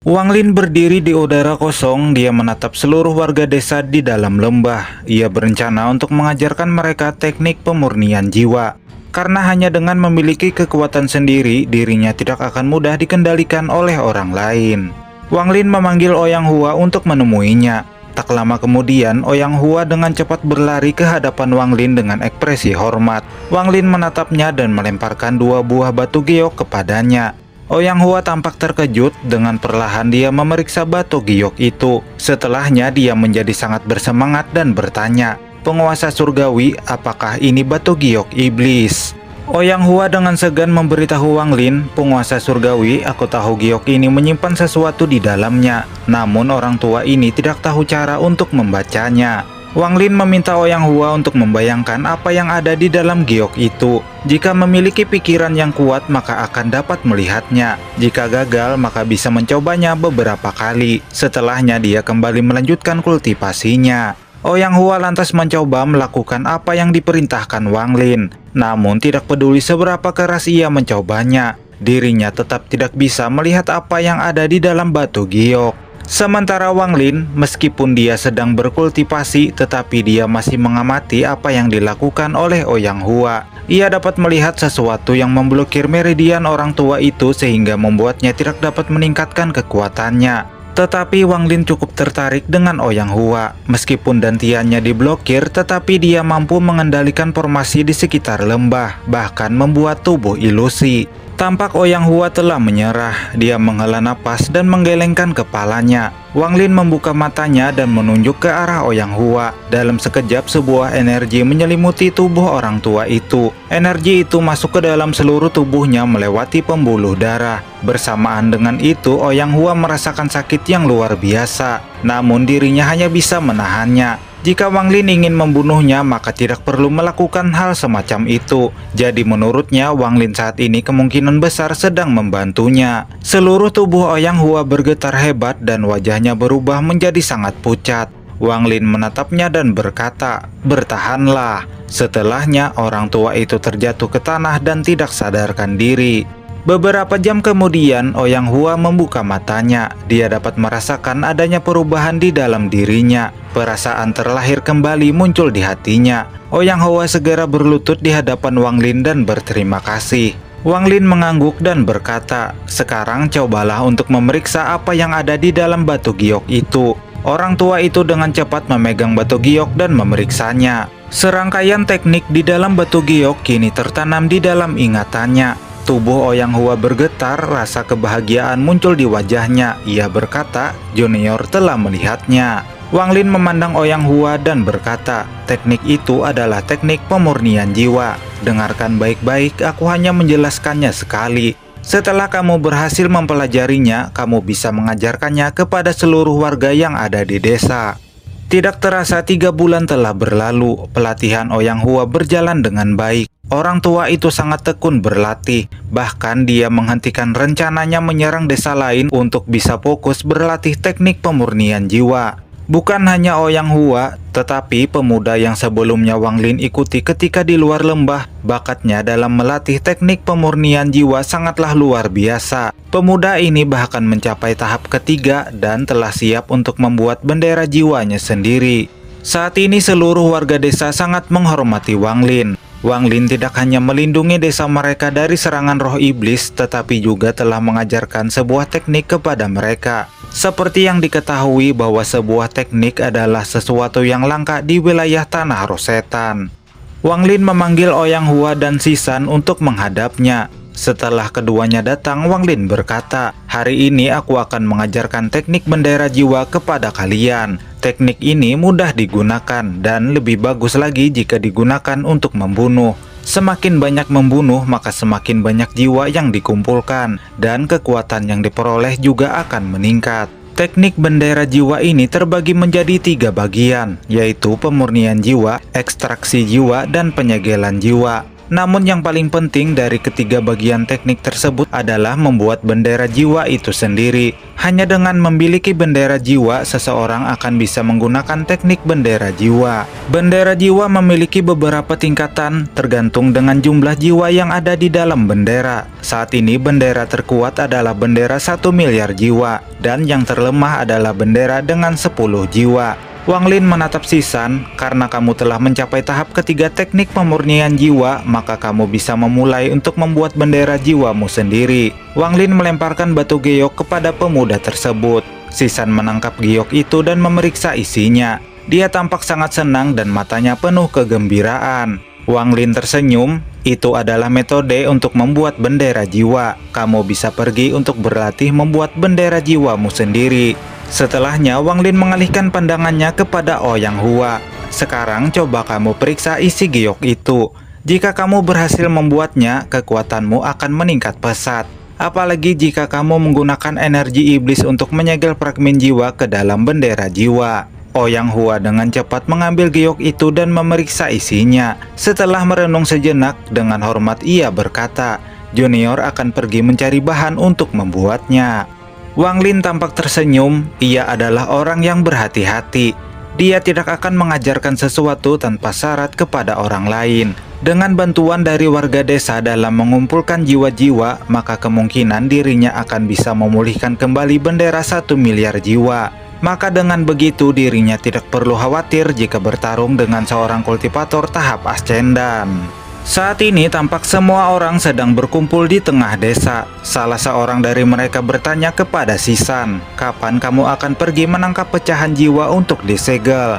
Wang Lin berdiri di udara kosong, dia menatap seluruh warga desa di dalam lembah. Ia berencana untuk mengajarkan mereka teknik pemurnian jiwa. Karena hanya dengan memiliki kekuatan sendiri, dirinya tidak akan mudah dikendalikan oleh orang lain. Wang Lin memanggil Ouyang Hua untuk menemuinya. Tak lama kemudian, Ouyang Hua dengan cepat berlari ke hadapan Wang Lin dengan ekspresi hormat. Wang Lin menatapnya dan melemparkan 2 buah batu giok kepadanya. Ouyang Hua tampak terkejut, dengan perlahan dia memeriksa batu giok itu. Setelahnya dia menjadi sangat bersemangat dan bertanya, "Penguasa surgawi, apakah ini batu giok iblis?" Ouyang Hua dengan segan memberitahu Wang Lin, "Penguasa surgawi, aku tahu giok ini menyimpan sesuatu di dalamnya. Namun orang tua ini tidak tahu cara untuk membacanya." Wang Lin meminta Ouyang Hua untuk membayangkan apa yang ada di dalam giok itu. Jika memiliki pikiran yang kuat, maka akan dapat melihatnya. Jika gagal, maka bisa mencobanya beberapa kali. Setelahnya dia kembali melanjutkan kultivasinya. Ouyang Hua lantas mencoba melakukan apa yang diperintahkan Wang Lin. Namun tidak peduli seberapa keras ia mencobanya, dirinya tetap tidak bisa melihat apa yang ada di dalam batu giok. Sementara Wang Lin, meskipun dia sedang berkultivasi, tetapi dia masih mengamati apa yang dilakukan oleh Ouyang Hua. Ia dapat melihat sesuatu yang memblokir meridian orang tua itu sehingga membuatnya tidak dapat meningkatkan kekuatannya. Tetapi Wang Lin cukup tertarik dengan Ouyang Hua. Meskipun dantiannya diblokir, tetapi dia mampu mengendalikan formasi di sekitar lembah, bahkan membuat tubuh ilusi. Tampak Ouyang Hua telah menyerah. Dia menghela napas dan menggelengkan kepalanya. Wang Lin membuka matanya dan menunjuk ke arah Ouyang Hua. Dalam sekejap sebuah energi menyelimuti tubuh orang tua itu. Energi itu masuk ke dalam seluruh tubuhnya melewati pembuluh darah. Bersamaan dengan itu, Ouyang Hua merasakan sakit yang luar biasa. Namun dirinya hanya bisa menahannya. Jika Wang Lin ingin membunuhnya, maka tidak perlu melakukan hal semacam itu. Jadi menurutnya, Wang Lin saat ini kemungkinan besar sedang membantunya. Seluruh tubuh Ouyang Hua bergetar hebat dan wajahnya berubah menjadi sangat pucat. Wang Lin menatapnya dan berkata, "Bertahanlah." Setelahnya, orang tua itu terjatuh ke tanah dan tidak sadarkan diri. Beberapa jam kemudian, Ouyang Hua membuka matanya. Dia dapat merasakan adanya perubahan di dalam dirinya. Perasaan terlahir kembali muncul di hatinya. Ouyang Hua segera berlutut di hadapan Wang Lin dan berterima kasih. Wang Lin mengangguk dan berkata, "Sekarang cobalah untuk memeriksa apa yang ada di dalam batu giok itu." Orang tua itu dengan cepat memegang batu giok dan memeriksanya. Serangkaian teknik di dalam batu giok kini tertanam di dalam ingatannya. Tubuh Ouyang Hua bergetar, rasa kebahagiaan muncul di wajahnya. Ia berkata, "Junior telah melihatnya." Wang Lin memandang Ouyang Hua dan berkata, "Teknik itu adalah teknik pemurnian jiwa. Dengarkan baik-baik, aku hanya menjelaskannya sekali. Setelah kamu berhasil mempelajarinya, kamu bisa mengajarkannya kepada seluruh warga yang ada di desa." Tidak terasa 3 bulan telah berlalu. Pelatihan Ouyang Hua berjalan dengan baik. Orang tua itu sangat tekun berlatih. Bahkan dia menghentikan rencananya menyerang desa lain untuk bisa fokus berlatih teknik pemurnian jiwa. Bukan hanya Ouyang Hua, tetapi pemuda yang sebelumnya Wang Lin ikuti ketika di luar lembah, bakatnya dalam melatih teknik pemurnian jiwa sangatlah luar biasa. Pemuda ini bahkan mencapai tahap ketiga dan telah siap untuk membuat bendera jiwanya sendiri. Saat ini seluruh warga desa sangat menghormati Wang Lin. Wang Lin tidak hanya melindungi desa mereka dari serangan roh iblis, tetapi juga telah mengajarkan sebuah teknik kepada mereka. Seperti yang diketahui bahwa sebuah teknik adalah sesuatu yang langka di wilayah tanah roh setan. Wang Lin memanggil Ouyang Hua dan Sisan untuk menghadapnya. Setelah keduanya datang, Wang Lin berkata, "Hari ini aku akan mengajarkan teknik bendera jiwa kepada kalian. Teknik ini mudah digunakan dan lebih bagus lagi jika digunakan untuk membunuh. Semakin banyak membunuh, maka semakin banyak jiwa yang dikumpulkan dan kekuatan yang diperoleh juga akan meningkat." Teknik bendera jiwa ini terbagi menjadi 3 bagian, yaitu pemurnian jiwa, ekstraksi jiwa, dan penyegelan jiwa. Namun yang paling penting dari ketiga bagian teknik tersebut adalah membuat bendera jiwa itu sendiri. Hanya dengan memiliki bendera jiwa, seseorang akan bisa menggunakan teknik bendera jiwa. Bendera jiwa memiliki beberapa tingkatan tergantung dengan jumlah jiwa yang ada di dalam bendera. Saat ini bendera terkuat adalah bendera 1 miliar jiwa, dan yang terlemah adalah bendera dengan 10 jiwa. Wang Lin menatap Sisan, karena kamu telah mencapai tahap ketiga teknik pemurnian jiwa, maka kamu bisa memulai untuk membuat bendera jiwamu sendiri. Wang Lin melemparkan batu giok kepada pemuda tersebut. Sisan menangkap giok itu dan memeriksa isinya. Dia tampak sangat senang dan matanya penuh kegembiraan. Wang Lin tersenyum, itu adalah metode untuk membuat bendera jiwa. Kamu bisa pergi untuk berlatih membuat bendera jiwamu sendiri. Setelahnya, Wang Lin mengalihkan pandangannya kepada Ouyang Hua. Sekarang coba kamu periksa isi giok itu. Jika kamu berhasil membuatnya, kekuatanmu akan meningkat pesat. Apalagi jika kamu menggunakan energi iblis untuk menyegel fragmen jiwa ke dalam bendera jiwa. Ouyang Hua dengan cepat mengambil giok itu dan memeriksa isinya. Setelah merenung sejenak, dengan hormat ia berkata, "Junior akan pergi mencari bahan untuk membuatnya." Wang Lin tampak tersenyum, ia adalah orang yang berhati-hati. Dia tidak akan mengajarkan sesuatu tanpa syarat kepada orang lain. Dengan bantuan dari warga desa dalam mengumpulkan jiwa-jiwa, maka kemungkinan dirinya akan bisa memulihkan kembali bendera 1 miliar jiwa. Maka dengan begitu dirinya tidak perlu khawatir jika bertarung dengan seorang kultivator tahap ascendan. Saat ini tampak semua orang sedang berkumpul di tengah desa. Salah seorang dari mereka bertanya kepada Sisan, "Kapan kamu akan pergi menangkap pecahan jiwa untuk disegel?"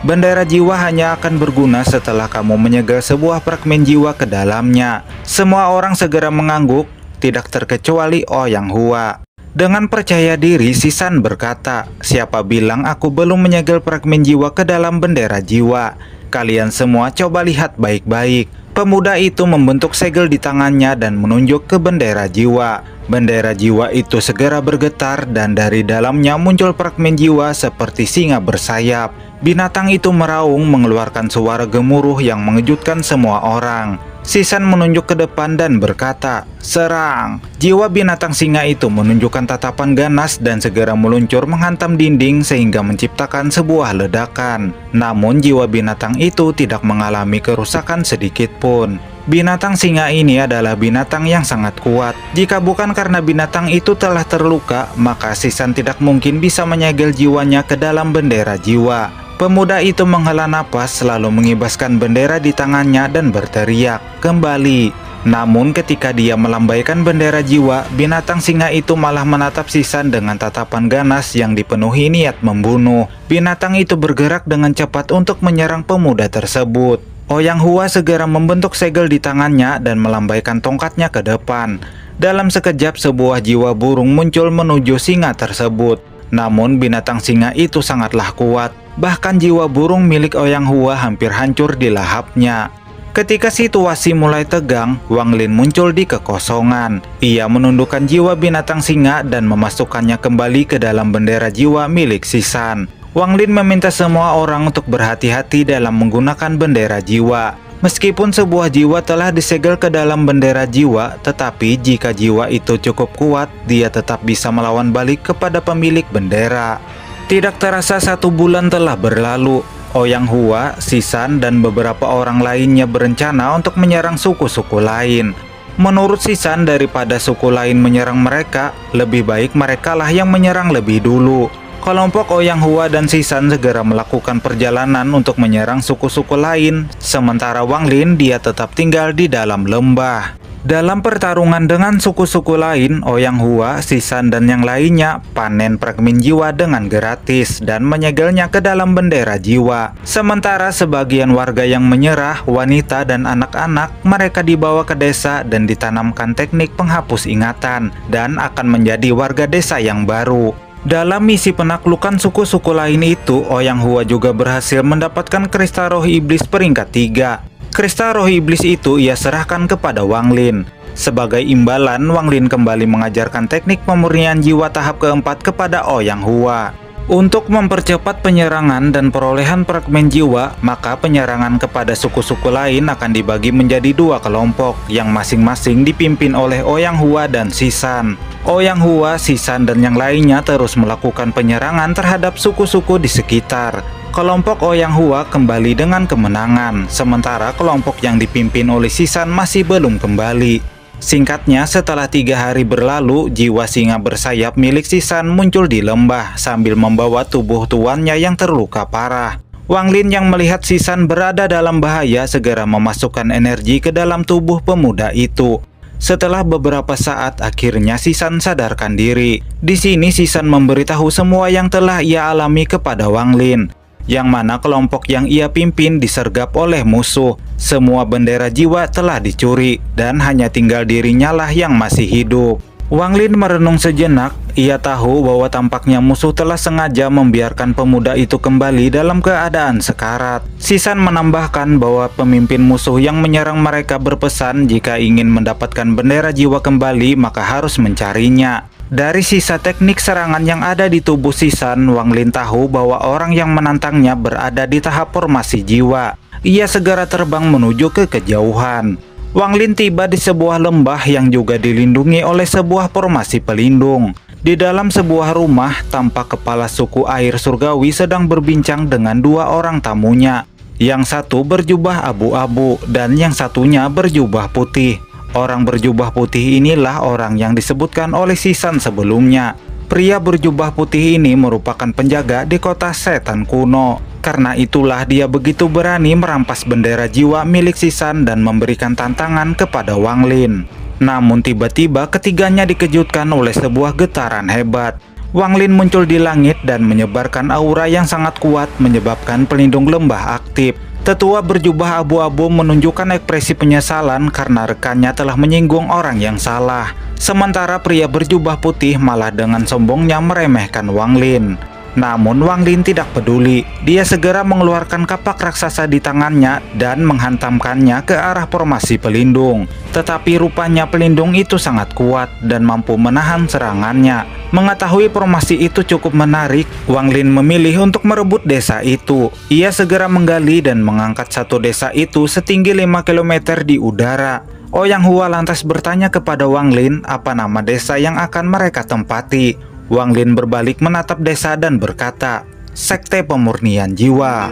"Bendera jiwa hanya akan berguna setelah kamu menyegel sebuah fragmen jiwa ke dalamnya." Semua orang segera mengangguk, tidak terkecuali Ouyang Hua. Dengan percaya diri, Sisan berkata, "Siapa bilang aku belum menyegel fragmen jiwa ke dalam bendera jiwa? Kalian semua coba lihat baik-baik." Pemuda itu membentuk segel di tangannya dan menunjuk ke bendera jiwa. Bendera jiwa itu segera bergetar dan dari dalamnya muncul fragmen jiwa seperti singa bersayap. Binatang itu meraung mengeluarkan suara gemuruh yang mengejutkan semua orang. Sisan menunjuk ke depan dan berkata, "Serang!" Jiwa binatang singa itu menunjukkan tatapan ganas dan segera meluncur menghantam dinding sehingga menciptakan sebuah ledakan. Namun jiwa binatang itu tidak mengalami kerusakan sedikit pun. Binatang singa ini adalah binatang yang sangat kuat. Jika bukan karena binatang itu telah terluka, maka Sisan tidak mungkin bisa menyegel jiwanya ke dalam bendera jiwa. Pemuda itu menghela napas lalu mengibaskan bendera di tangannya dan berteriak, "Kembali!" Namun ketika dia melambaikan bendera jiwa, binatang singa itu malah menatap Sisan dengan tatapan ganas yang dipenuhi niat membunuh. Binatang itu bergerak dengan cepat untuk menyerang pemuda tersebut. Ouyang Hua segera membentuk segel di tangannya dan melambaikan tongkatnya ke depan. Dalam sekejap sebuah jiwa burung muncul menuju singa tersebut. Namun binatang singa itu sangatlah kuat. Bahkan jiwa burung milik Ouyang Hua hampir hancur di lahapnya. Ketika situasi mulai tegang, Wang Lin muncul di kekosongan. Ia menundukkan jiwa binatang singa dan memasukkannya kembali ke dalam bendera jiwa milik Sisan. Wang Lin meminta semua orang untuk berhati-hati dalam menggunakan bendera jiwa. Meskipun sebuah jiwa telah disegel ke dalam bendera jiwa, tetapi jika jiwa itu cukup kuat, dia tetap bisa melawan balik kepada pemilik bendera. Tidak terasa 1 bulan telah berlalu. Ouyang Hua, Sisan, dan beberapa orang lainnya berencana untuk menyerang suku-suku lain. Menurut Sisan, daripada suku lain menyerang mereka, lebih baik merekalah yang menyerang lebih dulu. Kelompok Ouyang Hua dan Sisan segera melakukan perjalanan untuk menyerang suku-suku lain, sementara Wang Lin dia tetap tinggal di dalam lembah. Dalam pertarungan dengan suku-suku lain, Ouyang Hua, Sisan, dan yang lainnya panen fragmen jiwa dengan gratis dan menyegelnya ke dalam bendera jiwa. Sementara sebagian warga yang menyerah, wanita dan anak-anak, mereka dibawa ke desa dan ditanamkan teknik penghapus ingatan dan akan menjadi warga desa yang baru. Dalam misi penaklukan suku-suku lain itu, Ouyang Hua juga berhasil mendapatkan kristal roh iblis peringkat 3. Kristal roh iblis itu ia serahkan kepada Wang Lin. Sebagai imbalan, Wang Lin kembali mengajarkan teknik pemurnian jiwa tahap keempat kepada Ouyang Hua. Untuk mempercepat penyerangan dan perolehan fragmen jiwa, maka penyerangan kepada suku-suku lain akan dibagi menjadi dua kelompok yang masing-masing dipimpin oleh Ouyang Hua dan Shisan. Ouyang Hua, Shisan, dan yang lainnya terus melakukan penyerangan terhadap suku-suku di sekitar. Kelompok Ouyang Hua kembali dengan kemenangan, sementara kelompok yang dipimpin oleh Shisan masih belum kembali. Singkatnya, setelah 3 hari berlalu, jiwa singa bersayap milik Shisan muncul di lembah sambil membawa tubuh tuannya yang terluka parah. Wang Lin yang melihat Shisan berada dalam bahaya segera memasukkan energi ke dalam tubuh pemuda itu. Setelah beberapa saat, akhirnya Shisan sadarkan diri. Di sini Shisan memberitahu semua yang telah ia alami kepada Wang Lin, yang mana kelompok yang ia pimpin disergap oleh musuh. Semua bendera jiwa telah dicuri dan hanya tinggal dirinya lah yang masih hidup. Wang Lin merenung sejenak. Ia tahu bahwa tampaknya musuh telah sengaja membiarkan pemuda itu kembali dalam keadaan sekarat. Shisan menambahkan bahwa pemimpin musuh yang menyerang mereka berpesan jika ingin mendapatkan bendera jiwa kembali maka harus mencarinya. Dari sisa teknik serangan yang ada di tubuh Shisan, Wang Lin tahu bahwa orang yang menantangnya berada di tahap formasi jiwa. Ia segera terbang menuju ke kejauhan. Wang Lin tiba di sebuah lembah yang juga dilindungi oleh sebuah formasi pelindung. Di dalam sebuah rumah, tampak kepala suku air surgawi sedang berbincang dengan 2 orang tamunya. Yang satu berjubah abu-abu dan yang satunya berjubah putih. Orang berjubah putih inilah orang yang disebutkan oleh Shisan sebelumnya. Pria berjubah putih ini merupakan penjaga di kota setan kuno. Karena itulah dia begitu berani merampas bendera jiwa milik Shisan dan memberikan tantangan kepada Wang Lin. Namun tiba-tiba ketiganya dikejutkan oleh sebuah getaran hebat. Wang Lin muncul di langit dan menyebarkan aura yang sangat kuat menyebabkan pelindung lembah aktif. Tetua berjubah abu-abu menunjukkan ekspresi penyesalan karena rekannya telah menyinggung orang yang salah. Sementara pria berjubah putih malah dengan sombongnya meremehkan Wang Lin. Namun Wang Lin tidak peduli. Dia segera mengeluarkan kapak raksasa di tangannya dan menghantamkannya ke arah formasi pelindung. Tetapi rupanya pelindung itu sangat kuat dan mampu menahan serangannya. Mengetahui formasi itu cukup menarik, Wang Lin memilih untuk merebut desa itu. Ia segera menggali dan mengangkat satu desa itu setinggi 5 km di udara. Ouyang Hua lantas bertanya kepada Wang Lin apa nama desa yang akan mereka tempati. Wang Lin berbalik menatap desa dan berkata, "Sekte Pemurnian Jiwa."